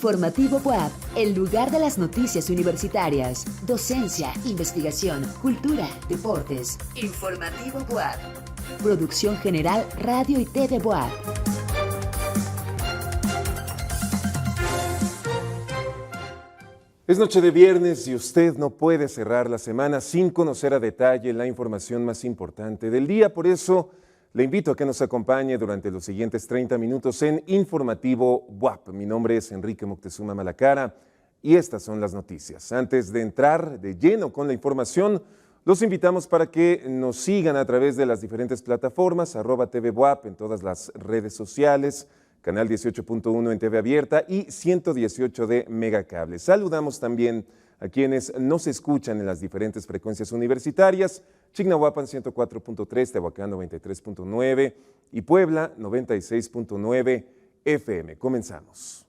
Informativo BUAP, el lugar de las noticias universitarias, docencia, investigación, cultura, deportes. Informativo BUAP. Producción general Radio y TV BUAP. Es noche de viernes y usted no puede cerrar la semana sin conocer a detalle la información más importante del día. Por eso le invito a que nos acompañe durante los siguientes 30 minutos en Informativo BUAP. Mi nombre es Enrique Moctezuma Malacara y estas son las noticias. Antes de entrar de lleno con la información, los invitamos para que nos sigan a través de las diferentes plataformas, @TV BUAP en todas las redes sociales, canal 18.1 en TV abierta y 118 de Megacable. Saludamos también a quienes nos escuchan en las diferentes frecuencias universitarias, Chignahuapan 104.3, Tehuacán 93.9 y Puebla 96.9 FM. Comenzamos.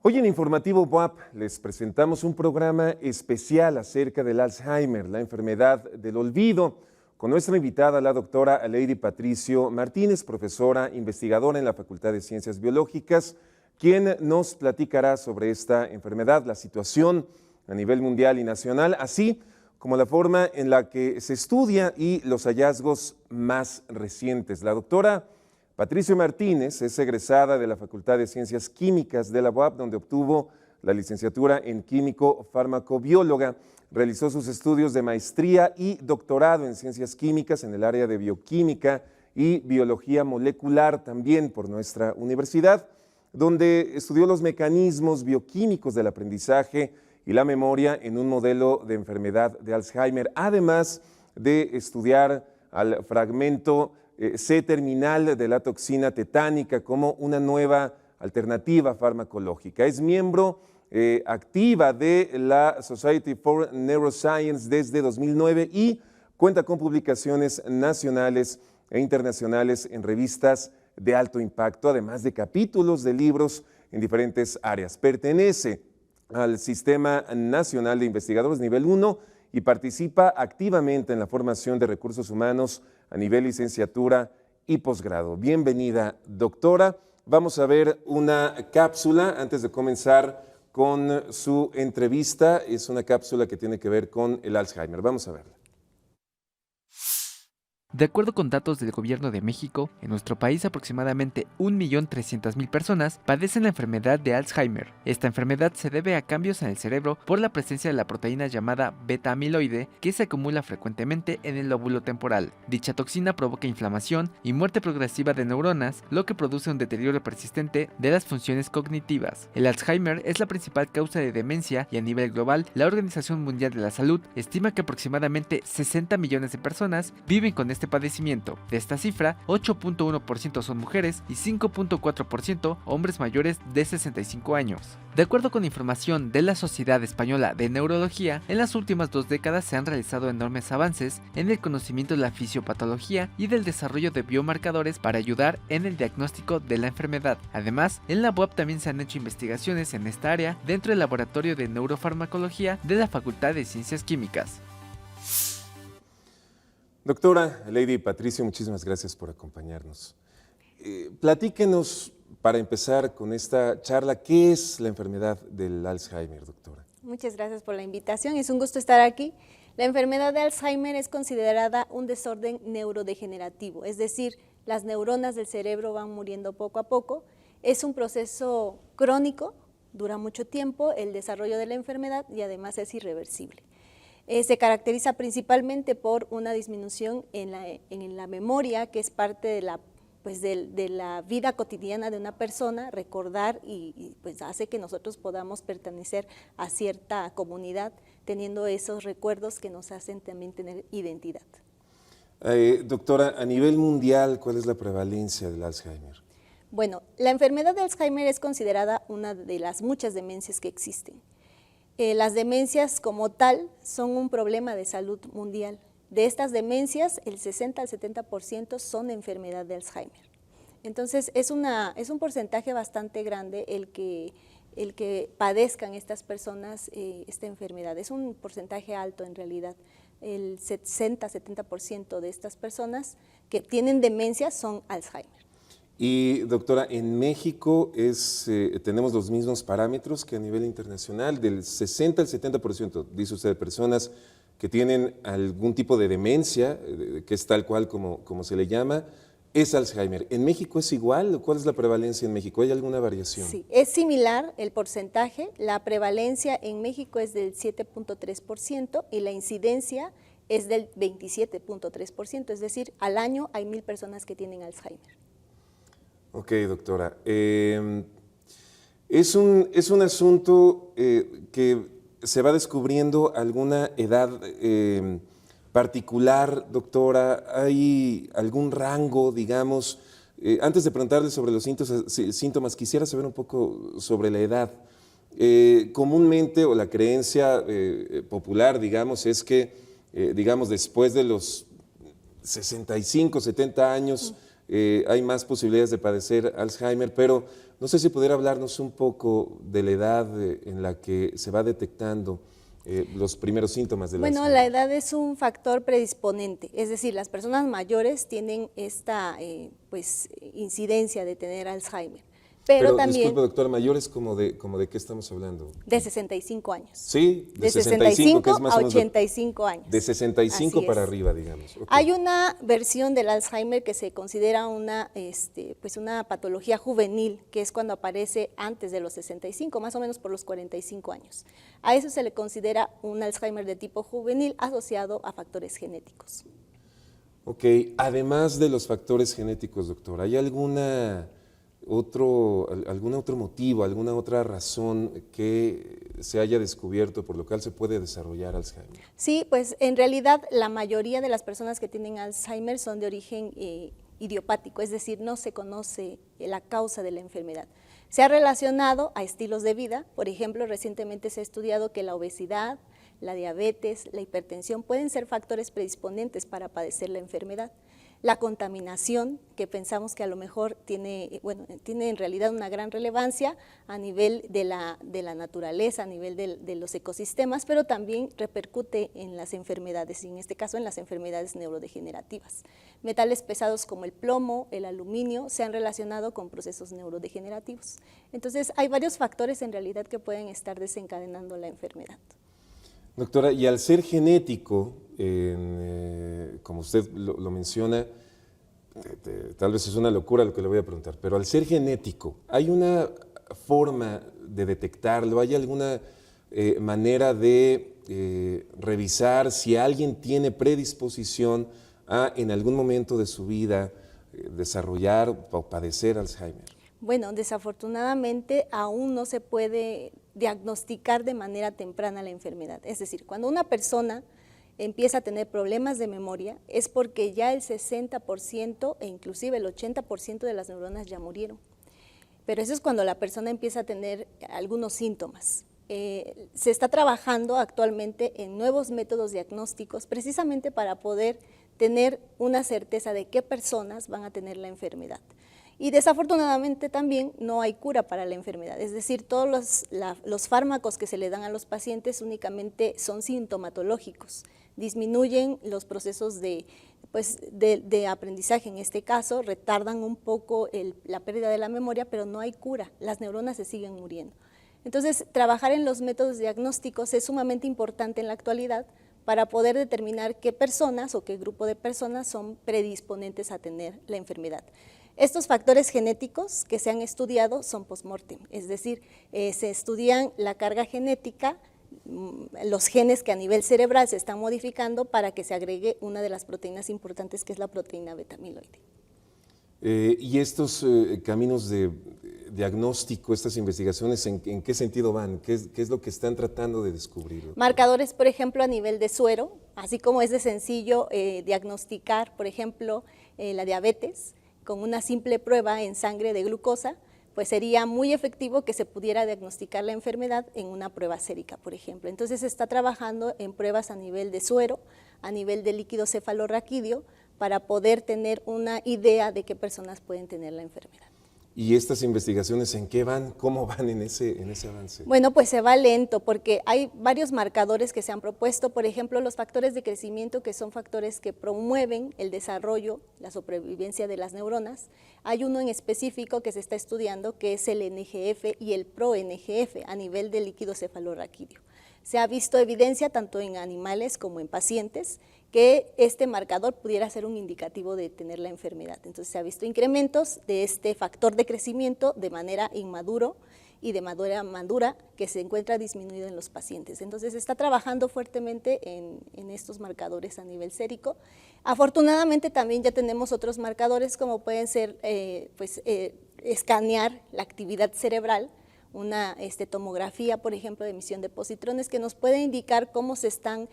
Hoy en Informativo BUAP les presentamos un programa especial acerca del Alzheimer, la enfermedad del olvido, con nuestra invitada, la doctora Lady Patricio Martínez, profesora investigadora en la Facultad de Ciencias Biológicas, quien nos platicará sobre esta enfermedad, la situación a nivel mundial y nacional, así como la forma en la que se estudia y los hallazgos más recientes. La doctora Patricio Martínez es egresada de la Facultad de Ciencias Químicas de la UAP, donde obtuvo la licenciatura en químico-farmacobióloga. Realizó sus estudios de maestría y doctorado en Ciencias Químicas en el área de bioquímica y biología molecular, también por nuestra universidad, donde estudió los mecanismos bioquímicos del aprendizaje y la memoria en un modelo de enfermedad de Alzheimer, además de estudiar al fragmento C-terminal de la toxina tetánica como una nueva alternativa farmacológica. Es miembro activa de la Society for Neuroscience desde 2009 y cuenta con publicaciones nacionales e internacionales en revistas de alto impacto, además de capítulos de libros en diferentes áreas. Pertenece al Sistema Nacional de Investigadores Nivel 1 y participa activamente en la formación de recursos humanos a nivel licenciatura y posgrado. Bienvenida, doctora. Vamos a ver una cápsula antes de comenzar con su entrevista. Es una cápsula que tiene que ver con el Alzheimer. Vamos a verla. De acuerdo con datos del Gobierno de México, en nuestro país aproximadamente 1.300.000 personas padecen la enfermedad de Alzheimer. Esta enfermedad se debe a cambios en el cerebro por la presencia de la proteína llamada beta-amiloide que se acumula frecuentemente en el lóbulo temporal. Dicha toxina provoca inflamación y muerte progresiva de neuronas, lo que produce un deterioro persistente de las funciones cognitivas. El Alzheimer es la principal causa de demencia y a nivel global, la Organización Mundial de la Salud estima que aproximadamente 60 millones de personas viven con este padecimiento. De esta cifra, 8.1% son mujeres y 5.4% hombres mayores de 65 años. De acuerdo con información de la Sociedad Española de Neurología, en las últimas 2 décadas se han realizado enormes avances en el conocimiento de la fisiopatología y del desarrollo de biomarcadores para ayudar en el diagnóstico de la enfermedad. Además, en la UAP también se han hecho investigaciones en esta área dentro del Laboratorio de Neurofarmacología de la Facultad de Ciencias Químicas. Doctora Lady Patricio, muchísimas gracias por acompañarnos. Platíquenos, para empezar con esta charla, ¿qué es la enfermedad del Alzheimer, doctora? Muchas gracias por la invitación, es un gusto estar aquí. La enfermedad de Alzheimer es considerada un desorden neurodegenerativo, es decir, las neuronas del cerebro van muriendo poco a poco. Es un proceso crónico, dura mucho tiempo el desarrollo de la enfermedad y además es irreversible. Se caracteriza principalmente por una disminución en la memoria, que es parte de la vida cotidiana de una persona, recordar y pues hace que nosotros podamos pertenecer a cierta comunidad, teniendo esos recuerdos que nos hacen también tener identidad. Doctora, a nivel mundial, ¿cuál es la prevalencia del Alzheimer? Bueno, la enfermedad de Alzheimer es considerada una de las muchas demencias que existen. Las demencias como tal son un problema de salud mundial. De estas demencias, el 60 al 70% son enfermedad de Alzheimer. Entonces es un porcentaje bastante grande el que padezcan estas personas esta enfermedad. Es un porcentaje alto en realidad. El 60-70% de estas personas que tienen demencia son Alzheimer. Y doctora, en México tenemos los mismos parámetros que a nivel internacional, del 60 al 70%, dice usted, de personas que tienen algún tipo de demencia, que es tal cual como se le llama, es Alzheimer. ¿En México es igual? ¿Cuál es la prevalencia en México? ¿Hay alguna variación? Sí, es similar el porcentaje. La prevalencia en México es del 7.3% y la incidencia es del 27.3%, es decir, al año hay 1,000 personas que tienen Alzheimer. Ok, doctora. Es un asunto que se va descubriendo alguna edad particular, doctora. ¿Hay algún rango, digamos? Antes de preguntarle sobre los síntomas, quisiera saber un poco sobre la edad. Comúnmente, o la creencia popular, digamos, es que, digamos, después de los 65, 70 años, hay más posibilidades de padecer Alzheimer, pero no sé si pudiera hablarnos un poco de la edad en la que se va detectando los primeros síntomas del Alzheimer. Bueno, la edad es un factor predisponente, es decir, las personas mayores tienen esta incidencia de tener Alzheimer. Pero también, disculpe, doctora, mayores como de qué estamos hablando. De 65 años. Sí, de 65 que es más a o menos 85 años. De 65 para arriba, digamos. Okay. Hay una versión del Alzheimer que se considera una patología juvenil, que es cuando aparece antes de los 65, más o menos por los 45 años. A eso se le considera un Alzheimer de tipo juvenil asociado a factores genéticos. Ok, además de los factores genéticos, doctor, ¿hay algún otro motivo, alguna otra razón que se haya descubierto por lo cual se puede desarrollar Alzheimer? Sí, pues en realidad la mayoría de las personas que tienen Alzheimer son de origen idiopático, es decir, no se conoce la causa de la enfermedad. Se ha relacionado a estilos de vida, por ejemplo, recientemente se ha estudiado que la obesidad, la diabetes, la hipertensión pueden ser factores predisponentes para padecer la enfermedad. La contaminación, que pensamos que a lo mejor tiene en realidad una gran relevancia a nivel de la naturaleza, a nivel de los ecosistemas, pero también repercute en las enfermedades, y en este caso en las enfermedades neurodegenerativas. Metales pesados como el plomo, el aluminio, se han relacionado con procesos neurodegenerativos. Entonces, hay varios factores en realidad que pueden estar desencadenando la enfermedad. Doctora, y al ser genético, como usted lo menciona, tal vez es una locura lo que le voy a preguntar, pero al ser genético, ¿hay una forma de detectarlo? ¿Hay alguna manera de revisar si alguien tiene predisposición a en algún momento de su vida desarrollar o padecer Alzheimer? Bueno, desafortunadamente aún no se puede diagnosticar de manera temprana la enfermedad. Es decir, cuando una persona empieza a tener problemas de memoria es porque ya el 60% e inclusive el 80% de las neuronas ya murieron. Pero eso es cuando la persona empieza a tener algunos síntomas. Se está trabajando actualmente en nuevos métodos diagnósticos precisamente para poder tener una certeza de qué personas van a tener la enfermedad. Y desafortunadamente también no hay cura para la enfermedad, es decir, todos los fármacos que se le dan a los pacientes únicamente son sintomatológicos, disminuyen los procesos de aprendizaje en este caso, retardan un poco la pérdida de la memoria, pero no hay cura, las neuronas se siguen muriendo. Entonces, trabajar en los métodos diagnósticos es sumamente importante en la actualidad para poder determinar qué personas o qué grupo de personas son predisponentes a tener la enfermedad. Estos factores genéticos que se han estudiado son post-mortem, es decir, se estudian la carga genética, los genes que a nivel cerebral se están modificando para que se agregue una de las proteínas importantes que es la proteína beta-amiloide. ¿Y estos caminos de diagnóstico, estas investigaciones, en qué sentido van? ¿Qué es lo que están tratando de descubrir? Marcadores, por ejemplo, a nivel de suero, así como es de sencillo diagnosticar, por ejemplo, la diabetes, con una simple prueba en sangre de glucosa, pues sería muy efectivo que se pudiera diagnosticar la enfermedad en una prueba sérica, por ejemplo. Entonces se está trabajando en pruebas a nivel de suero, a nivel de líquido cefalorraquídeo, para poder tener una idea de qué personas pueden tener la enfermedad. ¿Y estas investigaciones en qué van? ¿Cómo van en ese avance? Bueno, pues se va lento porque hay varios marcadores que se han propuesto, por ejemplo, los factores de crecimiento, que son factores que promueven el desarrollo, la sobrevivencia de las neuronas. Hay uno en específico que se está estudiando, que es el NGF y el ProNGF a nivel del líquido cefalorraquídeo. Se ha visto evidencia tanto en animales como en pacientes que este marcador pudiera ser un indicativo de tener la enfermedad. Entonces se ha visto incrementos de este factor de crecimiento de manera inmaduro y de manera madura que se encuentra disminuido en los pacientes. Entonces se está trabajando fuertemente en estos marcadores a nivel sérico. Afortunadamente también ya tenemos otros marcadores como pueden ser escanear la actividad cerebral, una tomografía, por ejemplo, de emisión de positrones que nos puede indicar cómo se están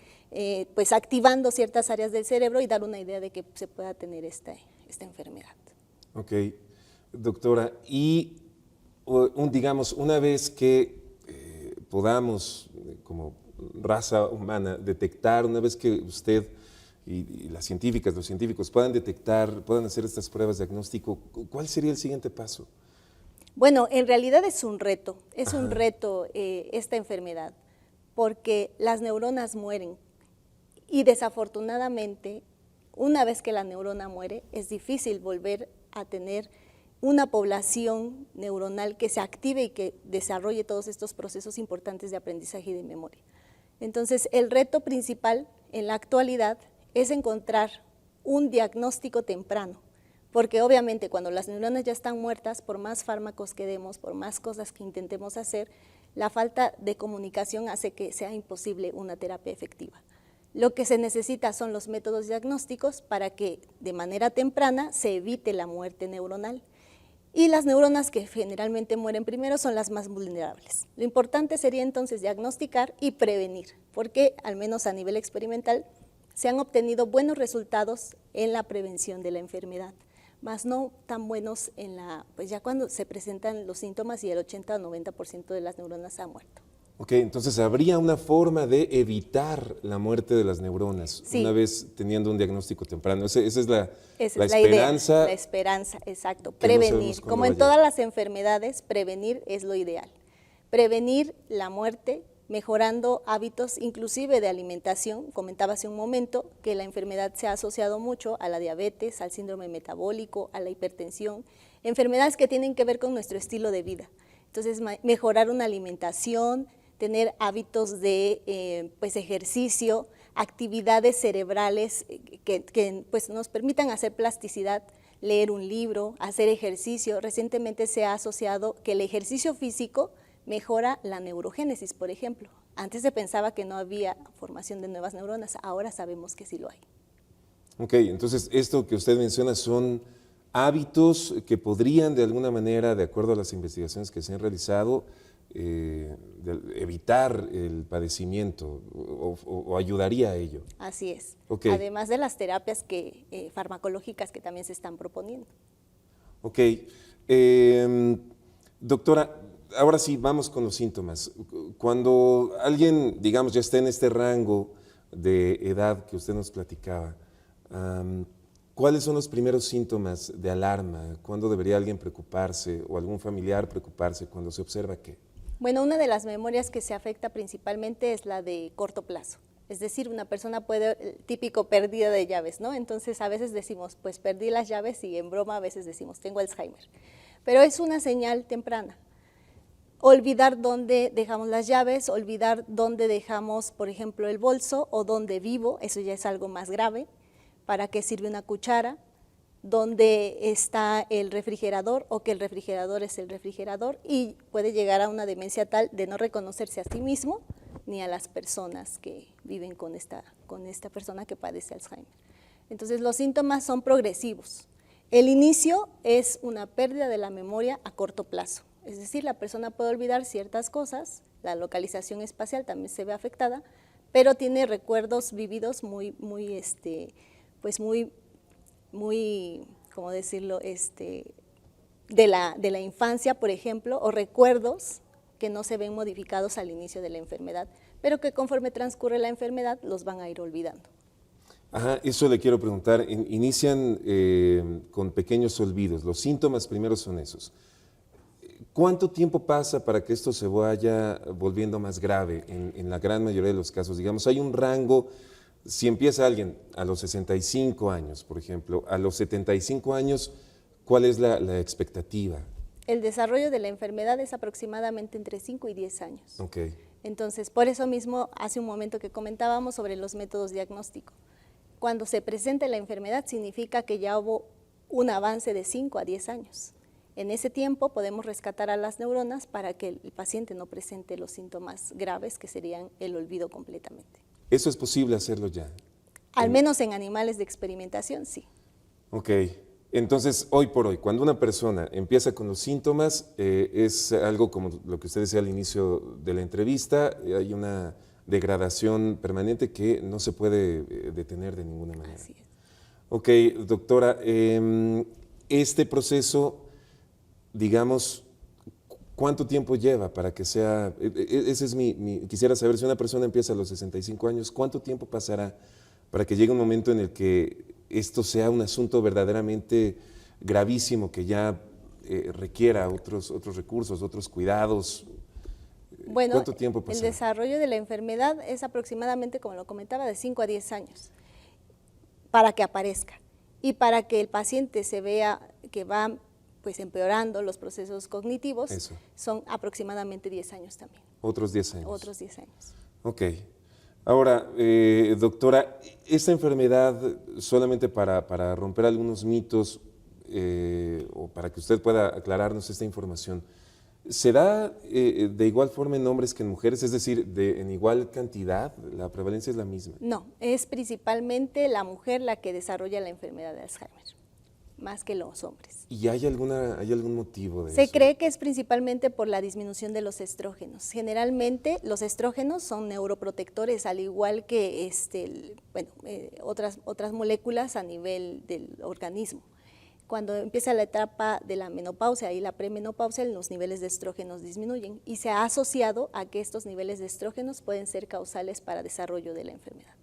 activando ciertas áreas del cerebro y dar una idea de que se pueda tener esta enfermedad. Ok, doctora, y digamos, una vez que podamos, como raza humana, detectar, una vez que usted y las científicas, los científicos puedan detectar, puedan hacer estas pruebas de diagnóstico, ¿cuál sería el siguiente paso? Bueno, en realidad es un reto esta enfermedad, porque las neuronas mueren y desafortunadamente, una vez que la neurona muere, es difícil volver a tener una población neuronal que se active y que desarrolle todos estos procesos importantes de aprendizaje y de memoria. Entonces, el reto principal en la actualidad es encontrar un diagnóstico temprano, porque obviamente cuando las neuronas ya están muertas, por más fármacos que demos, por más cosas que intentemos hacer, la falta de comunicación hace que sea imposible una terapia efectiva. Lo que se necesita son los métodos diagnósticos para que de manera temprana se evite la muerte neuronal. Y las neuronas que generalmente mueren primero son las más vulnerables. Lo importante sería entonces diagnosticar y prevenir, porque al menos a nivel experimental se han obtenido buenos resultados en la prevención de la enfermedad, más no tan buenos ya cuando se presentan los síntomas y el 80 o 90% de las neuronas ha muerto. Ok, entonces habría una forma de evitar la muerte de las neuronas, sí, una vez teniendo un diagnóstico temprano. Esa es la esperanza. idea, la esperanza, exacto. Prevenir, como en todas las enfermedades, prevenir es lo ideal. Prevenir la muerte, mejorando hábitos inclusive de alimentación. Comentaba hace un momento que la enfermedad se ha asociado mucho a la diabetes, al síndrome metabólico, a la hipertensión, enfermedades que tienen que ver con nuestro estilo de vida. Entonces, mejorar una alimentación, tener hábitos de ejercicio, actividades cerebrales que nos permitan hacer plasticidad, leer un libro, hacer ejercicio. Recientemente se ha asociado que el ejercicio físico mejora la neurogénesis, por ejemplo. Antes se pensaba que no había formación de nuevas neuronas, ahora sabemos que sí lo hay. Ok, entonces esto que usted menciona son hábitos que podrían de alguna manera, de acuerdo a las investigaciones que se han realizado, evitar el padecimiento o ayudaría a ello. Así es, okay. Además de las terapias farmacológicas que también se están proponiendo. Ok, doctora, ahora sí vamos con los síntomas. Cuando alguien, digamos, ya está en este rango de edad que usted nos platicaba, ¿cuáles son los primeros síntomas de alarma? ¿Cuándo debería alguien preocuparse o algún familiar preocuparse cuando se observa qué? Bueno, una de las memorias que se afecta principalmente es la de corto plazo. Es decir, una persona puede, típico pérdida de llaves, ¿no? Entonces a veces decimos, pues perdí las llaves y en broma a veces decimos, tengo Alzheimer. Pero es una señal temprana. Olvidar dónde dejamos las llaves, olvidar dónde dejamos, por ejemplo, el bolso o dónde vivo, eso ya es algo más grave. ¿Para qué sirve una cuchara? ¿Dónde está el refrigerador o que el refrigerador es el refrigerador? Y puede llegar a una demencia tal de no reconocerse a sí mismo ni a las personas que viven con esta persona que padece Alzheimer. Entonces los síntomas son progresivos. El inicio es una pérdida de la memoria a corto plazo. Es decir, la persona puede olvidar ciertas cosas, la localización espacial también se ve afectada, pero tiene recuerdos vividos muy, ¿cómo decirlo?, de la infancia, por ejemplo, o recuerdos que no se ven modificados al inicio de la enfermedad, pero que conforme transcurre la enfermedad los van a ir olvidando. Ajá, eso le quiero preguntar. Inician con pequeños olvidos. Los síntomas primero son esos. ¿Cuánto tiempo pasa para que esto se vaya volviendo más grave en la gran mayoría de los casos? Digamos, hay un rango, si empieza alguien a los 65 años, por ejemplo, a los 75 años, ¿cuál es la expectativa? El desarrollo de la enfermedad es aproximadamente entre 5 y 10 años. Okay. Entonces, por eso mismo, hace un momento que comentábamos sobre los métodos diagnósticos. Cuando se presenta la enfermedad significa que ya hubo un avance de 5 a 10 años. En ese tiempo podemos rescatar a las neuronas para que el paciente no presente los síntomas graves que serían el olvido completamente. ¿Eso es posible hacerlo ya? Al menos en animales de experimentación, sí. Ok, entonces hoy por hoy, cuando una persona empieza con los síntomas, es algo como lo que usted decía al inicio de la entrevista, hay una degradación permanente que no se puede detener de ninguna manera. Así es. Ok, doctora, este proceso, digamos, ¿cuánto tiempo lleva para que sea, ese es quisiera saber si una persona empieza a los 65 años, ¿cuánto tiempo pasará para que llegue un momento en el que esto sea un asunto verdaderamente gravísimo, que ya requiera otros recursos, otros cuidados? Bueno, ¿Cuánto tiempo pasará? El desarrollo de la enfermedad es aproximadamente, como lo comentaba, de 5 a 10 años para que aparezca y para que el paciente se vea que va pues empeorando los procesos cognitivos. Eso. Son aproximadamente 10 años también. Otros 10 años. Otros 10 años. Ok. Ahora, doctora, esta enfermedad, solamente para romper algunos mitos o para que usted pueda aclararnos esta información, ¿se da de igual forma en hombres que en mujeres? Es decir, en igual cantidad, ¿la prevalencia es la misma? No, es principalmente la mujer la que desarrolla la enfermedad de Alzheimer, más que los hombres. ¿Y hay algún motivo de eso? Se cree que es principalmente por la disminución de los estrógenos. Generalmente los estrógenos son neuroprotectores, al igual que otras moléculas a nivel del organismo. Cuando empieza la etapa de la menopausia y la premenopausia, los niveles de estrógenos disminuyen y se ha asociado a que estos niveles de estrógenos pueden ser causales para desarrollo de la enfermedad.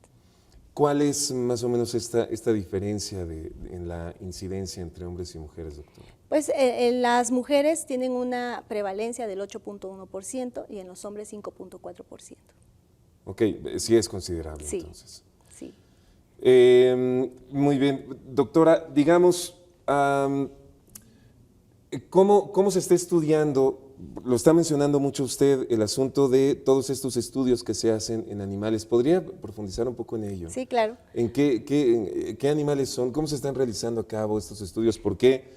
¿Cuál es más o menos esta diferencia en la incidencia entre hombres y mujeres, doctora? Pues las mujeres tienen una prevalencia del 8.1% y en los hombres 5.4%. Ok, sí es considerable, sí, entonces. Sí. Muy bien, doctora, digamos, ¿cómo se está estudiando? Lo está mencionando mucho usted, el asunto de todos estos estudios que se hacen en animales. ¿Podría profundizar un poco en ello? Sí, claro. ¿En qué animales son? ¿Cómo se están realizando a cabo estos estudios? ¿Por qué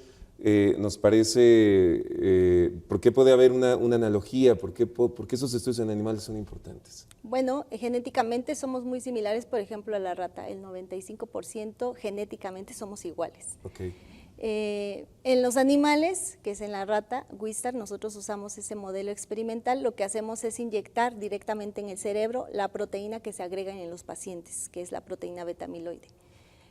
nos parece, por qué puede haber una analogía? ¿Por qué esos estudios en animales son importantes? Bueno, genéticamente somos muy similares, por ejemplo, a la rata. El 95% genéticamente somos iguales. Okay. En los animales, que es en la rata, Wistar, nosotros usamos ese modelo experimental. Lo que hacemos es inyectar directamente en el cerebro la proteína que se agrega en los pacientes, que es la proteína beta-amiloide.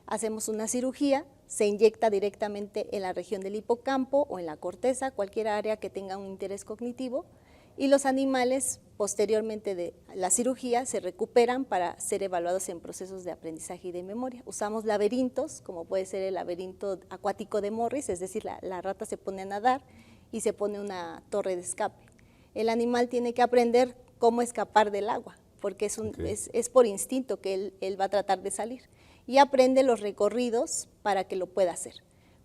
Hacemos una cirugía, se inyecta directamente en la región del hipocampo o en la corteza, cualquier área que tenga un interés cognitivo, y los animales, posteriormente de la cirugía, se recuperan para ser evaluados en procesos de aprendizaje y de memoria. Usamos laberintos, como puede ser el laberinto acuático de Morris, es decir, la rata se pone a nadar y se pone una torre de escape. El animal tiene que aprender cómo escapar del agua, porque es por instinto que él va a tratar de salir, y aprende los recorridos para que lo pueda hacer.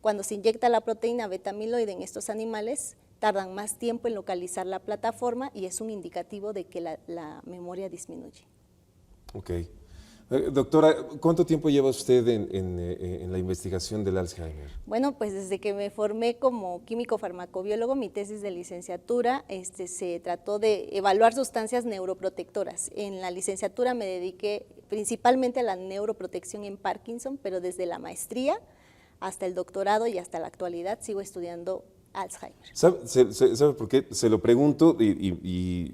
Cuando se inyecta la proteína beta-amiloide en estos animales, tardan más tiempo en localizar la plataforma y es un indicativo de que la memoria disminuye. Ok. Doctora, ¿cuánto tiempo lleva usted en la investigación del Alzheimer? Bueno, pues desde que me formé como químico farmacobiólogo, mi tesis de licenciatura se trató de evaluar sustancias neuroprotectoras. En la licenciatura me dediqué principalmente a la neuroprotección en Parkinson, pero desde la maestría hasta el doctorado y hasta la actualidad sigo estudiando Alzheimer. ¿Sabe por qué? Se lo pregunto y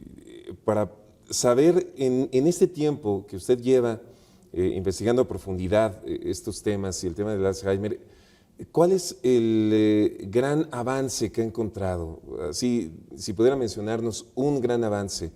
para saber en este tiempo que usted lleva investigando a profundidad estos temas y el tema del Alzheimer, ¿cuál es el gran avance que ha encontrado? Si pudiera mencionarnos un gran avance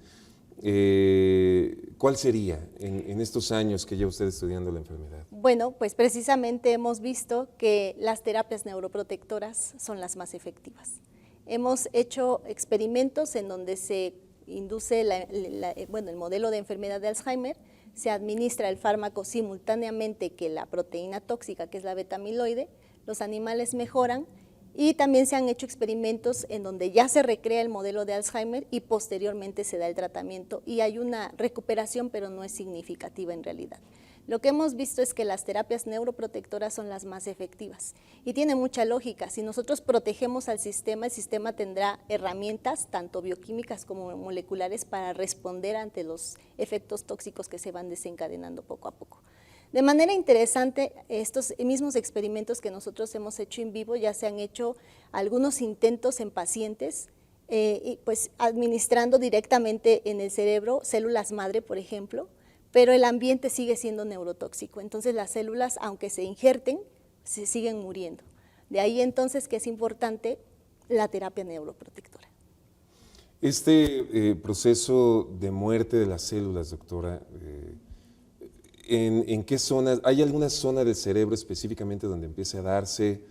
¿cuál sería en estos años que lleva usted estudiando la enfermedad? Bueno, pues precisamente hemos visto que las terapias neuroprotectoras son las más efectivas. Hemos hecho experimentos en donde se induce el modelo de enfermedad de Alzheimer, se administra el fármaco simultáneamente que la proteína tóxica, que es la beta-amiloide, los animales mejoran, y también se han hecho experimentos en donde ya se recrea el modelo de Alzheimer y posteriormente se da el tratamiento y hay una recuperación, pero no es significativa en realidad. Lo que hemos visto es que las terapias neuroprotectoras son las más efectivas y tiene mucha lógica. Si nosotros protegemos al sistema, el sistema tendrá herramientas, tanto bioquímicas como moleculares, para responder ante los efectos tóxicos que se van desencadenando poco a poco. De manera interesante, estos mismos experimentos que nosotros hemos hecho en vivo, ya se han hecho algunos intentos en pacientes, pues administrando directamente en el cerebro células madre, por ejemplo, pero el ambiente sigue siendo neurotóxico, entonces las células, aunque se injerten, se siguen muriendo. De ahí entonces que es importante la terapia neuroprotectora. Este proceso de muerte de las células, doctora, ¿en qué zonas? ¿Hay alguna zona del cerebro específicamente donde empiece a darse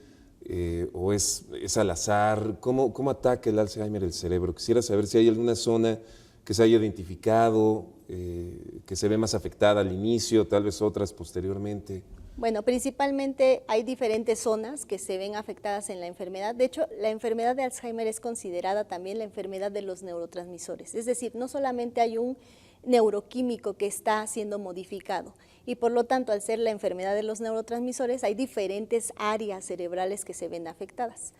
o es al azar? ¿Cómo ataca el Alzheimer el cerebro? Quisiera saber si hay alguna zona que se haya identificado, que se ve más afectada al inicio, tal vez otras posteriormente. Bueno, principalmente hay diferentes zonas que se ven afectadas en la enfermedad. De hecho, la enfermedad de Alzheimer es considerada también la enfermedad de los neurotransmisores. Es decir, no solamente hay un neuroquímico que está siendo modificado y por lo tanto, al ser la enfermedad de los neurotransmisores, hay diferentes áreas cerebrales que se ven afectadas.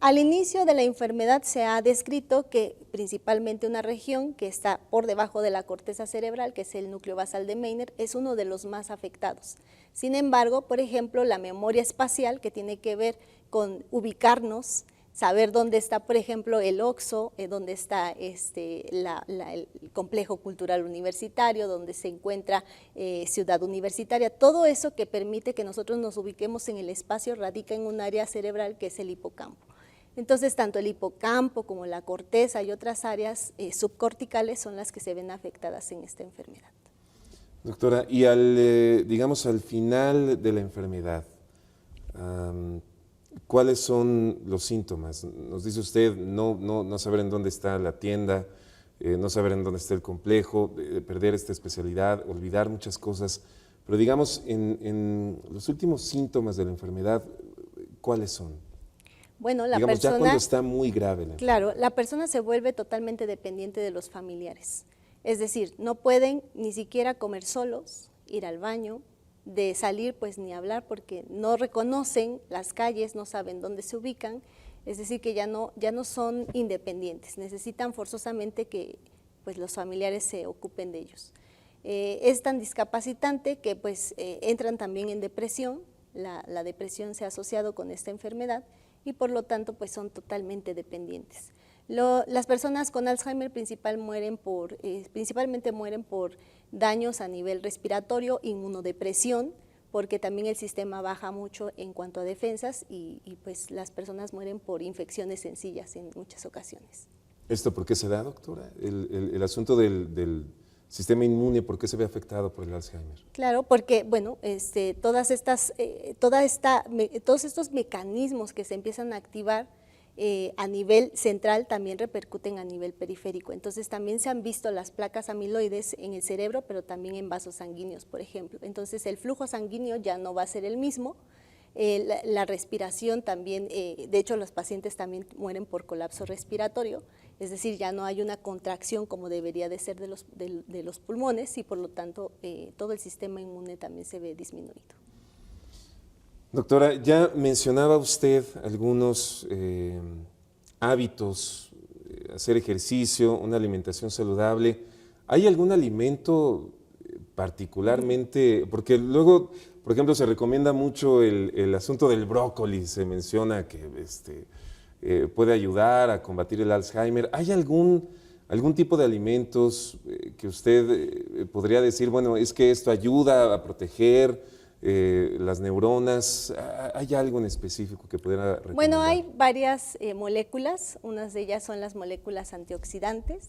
Al inicio de la enfermedad se ha descrito que principalmente una región que está por debajo de la corteza cerebral, que es el núcleo basal de Meiner, es uno de los más afectados. Sin embargo, por ejemplo, la memoria espacial, que tiene que ver con ubicarnos, saber dónde está, por ejemplo, el OXXO, dónde está el complejo cultural universitario, dónde se encuentra Ciudad Universitaria, todo eso que permite que nosotros nos ubiquemos en el espacio radica en un área cerebral que es el hipocampo. Entonces, tanto el hipocampo como la corteza y otras áreas subcorticales son las que se ven afectadas en esta enfermedad. Doctora, y digamos al final de la enfermedad, ¿cuáles son los síntomas? Nos dice usted no saber en dónde está la tienda, no saber en dónde está el complejo, perder esta especialidad, olvidar muchas cosas, pero digamos en los últimos síntomas de la enfermedad, ¿cuáles son? Bueno, la digamos, persona, ya cuando está muy grave la enfermedad. Claro, la persona se vuelve totalmente dependiente de los familiares. Es decir, no pueden ni siquiera comer solos, ir al baño, de salir pues ni hablar porque no reconocen las calles, no saben dónde se ubican, es decir que ya no son independientes, necesitan forzosamente que pues los familiares se ocupen de ellos. Es tan discapacitante que pues entran también en depresión, la depresión se ha asociado con esta enfermedad y por lo tanto pues son totalmente dependientes. Las personas con Alzheimer principalmente mueren por daños a nivel respiratorio, inmunodepresión, porque también el sistema baja mucho en cuanto a defensas y pues las personas mueren por infecciones sencillas en muchas ocasiones. ¿Esto por qué se da, doctora? El asunto del sistema inmune, ¿por qué se ve afectado por el Alzheimer? Claro, porque bueno, todos estos mecanismos que se empiezan a activar a nivel central también repercuten a nivel periférico. Entonces también se han visto las placas amiloides en el cerebro, pero también en vasos sanguíneos, por ejemplo. Entonces el flujo sanguíneo ya no va a ser el mismo, la respiración también, de hecho los pacientes también mueren por colapso respiratorio, es decir, ya no hay una contracción como debería de ser de los pulmones y por lo tanto todo el sistema inmune también se ve disminuido. Doctora, ya mencionaba usted algunos hábitos, hacer ejercicio, una alimentación saludable. ¿Hay algún alimento particularmente? Porque luego, por ejemplo, se recomienda mucho el asunto del brócoli, se menciona que puede ayudar a combatir el Alzheimer. ¿Hay algún tipo de alimentos que usted podría decir, bueno, es que esto ayuda a proteger las neuronas? ¿Hay algo en específico que pudiera recomendar? Bueno, hay varias moléculas, unas de ellas son las moléculas antioxidantes,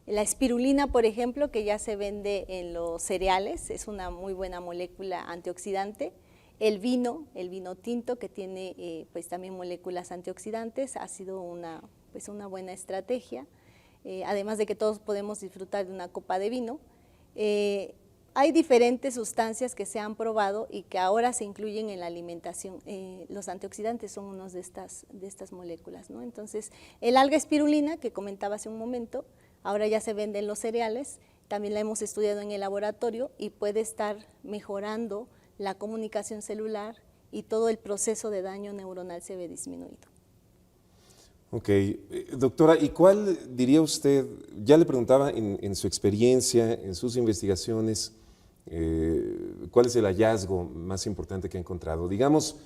La espirulina, por ejemplo, que ya se vende en los cereales, es una muy buena molécula antioxidante. El vino tinto, que tiene pues también moléculas antioxidantes, ha sido una buena estrategia, además de que todos podemos disfrutar de una copa de vino. Hay diferentes sustancias que se han probado y que ahora se incluyen en la alimentación. Los antioxidantes son uno de estas moléculas, ¿no? Entonces, el alga espirulina, que comentaba hace un momento, ahora ya se vende en los cereales, también la hemos estudiado en el laboratorio y puede estar mejorando la comunicación celular y todo el proceso de daño neuronal se ve disminuido. Ok, doctora, ¿y cuál diría usted, ya le preguntaba en su experiencia, en sus investigaciones, cuál es el hallazgo más importante que ha encontrado? Digamos,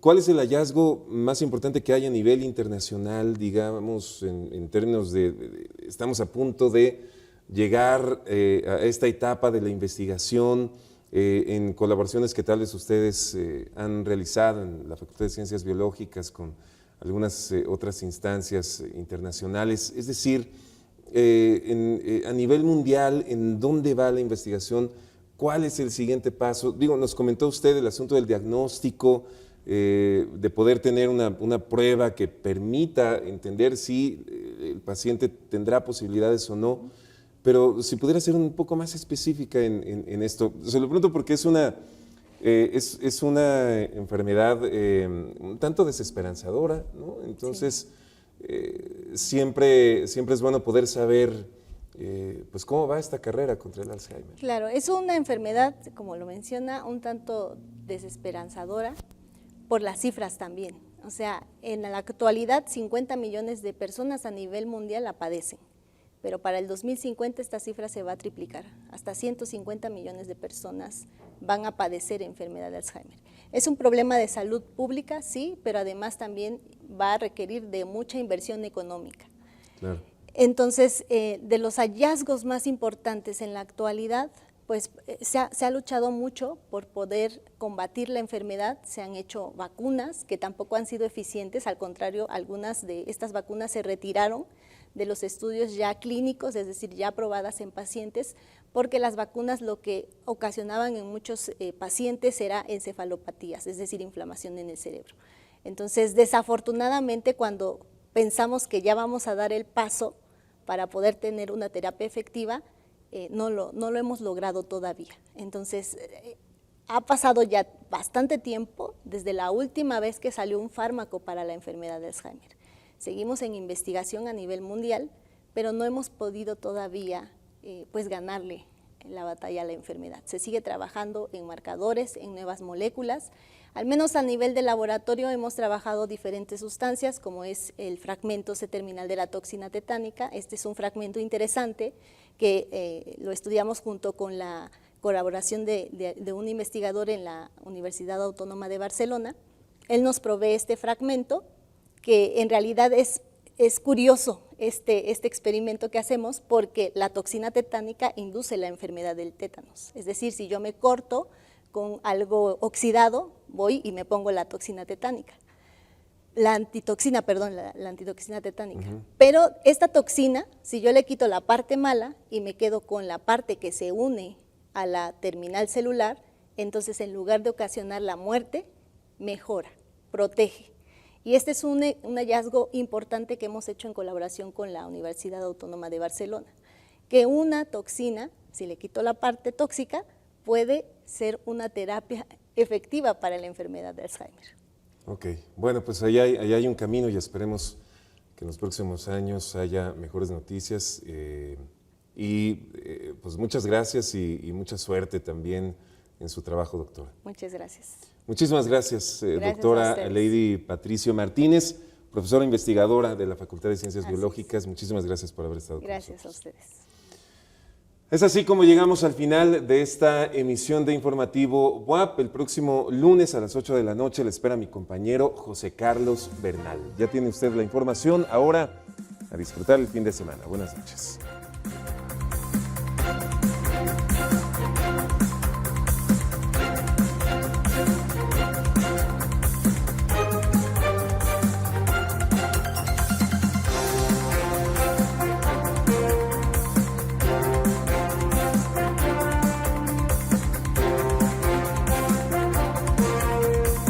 ¿cuál es el hallazgo más importante que hay a nivel internacional, digamos, en términos estamos a punto de llegar a esta etapa de la investigación, en colaboraciones que tal vez ustedes han realizado en la Facultad de Ciencias Biológicas con algunas otras instancias internacionales? Es decir, a nivel mundial, ¿en dónde va la investigación? ¿Cuál es el siguiente paso? Digo, nos comentó usted el asunto del diagnóstico, de poder tener una prueba que permita entender si el paciente tendrá posibilidades o no, pero si pudiera ser un poco más específica en esto. Se lo pregunto porque es una enfermedad un tanto desesperanzadora, ¿no? Entonces, siempre es bueno poder saber pues cómo va esta carrera contra el Alzheimer. Claro, es una enfermedad, como lo menciona, un tanto desesperanzadora por las cifras también. O sea, en la actualidad 50 millones de personas a nivel mundial la padecen, pero para el 2050 esta cifra se va a triplicar, hasta 150 millones de personas van a padecer enfermedad de Alzheimer. Es un problema de salud pública, sí, pero además también va a requerir de mucha inversión económica. Claro. Entonces, de los hallazgos más importantes en la actualidad, pues se ha luchado mucho por poder combatir la enfermedad. Se han hecho vacunas que tampoco han sido eficientes, al contrario, algunas de estas vacunas se retiraron de los estudios ya clínicos, es decir, ya aprobadas en pacientes, porque las vacunas lo que ocasionaban en muchos pacientes era encefalopatías, es decir, inflamación en el cerebro. Entonces, desafortunadamente, cuando pensamos que ya vamos a dar el paso para poder tener una terapia efectiva, no lo hemos logrado todavía. Entonces, ha pasado ya bastante tiempo desde la última vez que salió un fármaco para la enfermedad de Alzheimer. Seguimos en investigación a nivel mundial, pero no hemos podido todavía pues ganarle la batalla a la enfermedad. Se sigue trabajando en marcadores, en nuevas moléculas. Al menos a nivel de laboratorio hemos trabajado diferentes sustancias, como es el fragmento C-terminal de la toxina tetánica. Este es un fragmento interesante que lo estudiamos junto con la colaboración de un investigador en la Universidad Autónoma de Barcelona. Él nos provee este fragmento, que en realidad es curioso este experimento que hacemos, porque la toxina tetánica induce la enfermedad del tétanos. Es decir, si yo me corto con algo oxidado, voy y me pongo la toxina tetánica. La antitoxina tetánica. Pero esta toxina, si yo le quito la parte mala y me quedo con la parte que se une a la terminal celular, entonces en lugar de ocasionar la muerte, mejora, protege. Y este es un hallazgo importante que hemos hecho en colaboración con la Universidad Autónoma de Barcelona, que una toxina, si le quito la parte tóxica, puede ser una terapia efectiva para la enfermedad de Alzheimer. Ok, bueno, pues allá hay un camino y esperemos que en los próximos años haya mejores noticias. Pues muchas gracias y mucha suerte también en su trabajo, doctora. Muchas gracias. Muchísimas gracias, doctora Lady Patricio Martínez, profesora investigadora de la Facultad de Ciencias Biológicas. Muchísimas gracias por haber estado con nosotros. Gracias a ustedes. Es así como llegamos al final de esta emisión de Informativo BUAP. El próximo lunes a las 8 de la noche le espera mi compañero José Carlos Bernal. Ya tiene usted la información, ahora a disfrutar el fin de semana. Buenas noches.